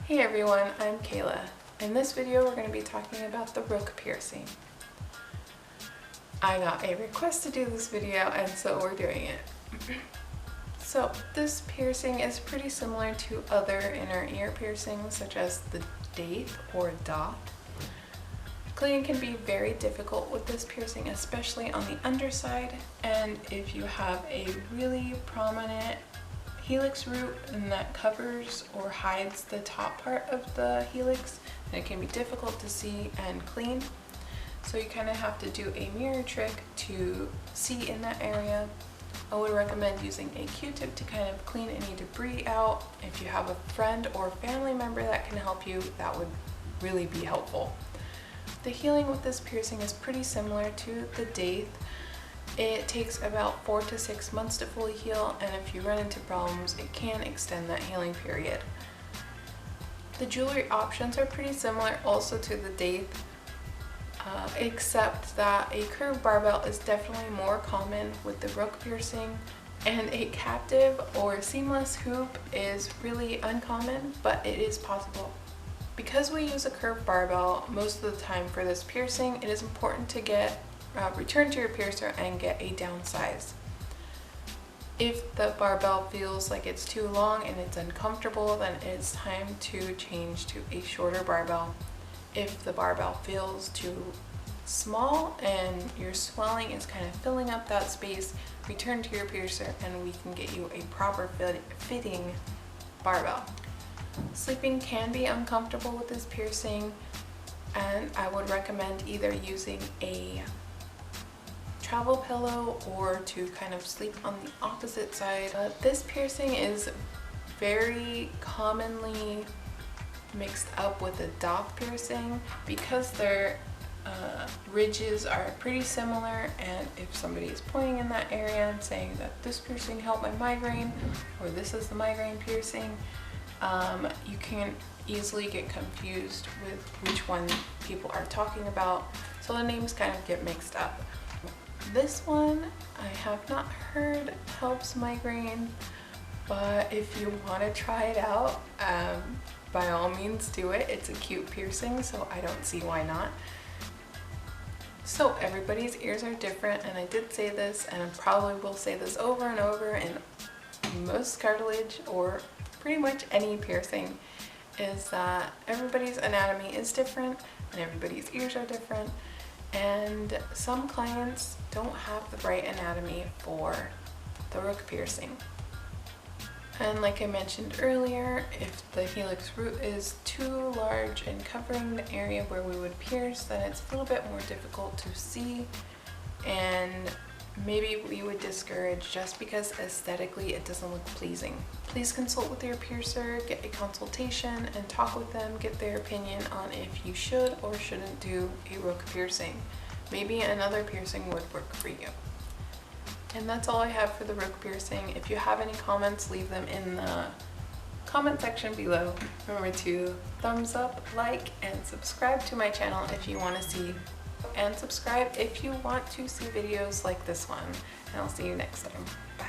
Hey everyone, I'm Kayla. In this video we're going to be talking about the Rook piercing. I got a request to do this video and so we're doing it. So this piercing is pretty similar to other inner ear piercings such as the date or dot. Cleaning can be very difficult with this piercing, especially on the underside, and if you have a really prominent helix root and that covers or hides the top part of the helix, then it can be difficult to see and clean. So you kind of have to do a mirror trick to see in that area. I would recommend using a Q-tip to kind of clean any debris out. If you have a friend or family member that can help you, that would really be helpful. The healing with this piercing is pretty similar to the date. It takes about 4 to 6 months to fully heal, and if you run into problems, it can extend that healing period. The jewelry options are pretty similar also to the date, except that a curved barbell is definitely more common with the Rook piercing, and a captive or seamless hoop is really uncommon, but it is possible. Because we use a curved barbell most of the time for this piercing, it is important to return to your piercer and get a downsize. If the barbell feels like it's too long and it's uncomfortable, then it's time to change to a shorter barbell. If the barbell feels too small and your swelling is kind of filling up that space, return to your piercer and we can get you a proper fitting barbell. Sleeping can be uncomfortable with this piercing, and I would recommend either using a travel pillow or to kind of sleep on the opposite side. This piercing is very commonly mixed up with a dot piercing because their ridges are pretty similar, and if somebody is pointing in that area and saying that this piercing helped my migraine or this is the migraine piercing, you can easily get confused with which one people are talking about, so the names kind of get mixed up. This one I have not heard helps migraine, but if you want to try it out, by all means do it. It's a cute piercing, so I don't see why not. So everybody's ears are different, and I did say this, and I probably will say this over and over in most cartilage or pretty much any piercing, is that everybody's anatomy is different and everybody's ears are different, and some clients don't have the right anatomy for the Rook piercing. And like I mentioned earlier, if the helix root is too large and covering the area where we would pierce, then it's a little bit more difficult to see, and maybe we would discourage just because aesthetically it doesn't look pleasing. Please consult with your piercer, get a consultation, and talk with them, get their opinion on if you should or shouldn't do a Rook piercing. Maybe another piercing would work for you. And that's all I have for the Rook piercing. If you have any comments, leave them in the comment section below. Remember to thumbs up, like, and subscribe to my channel if you want to see, and subscribe if you want to see videos like this one. And I'll see you next time. Bye.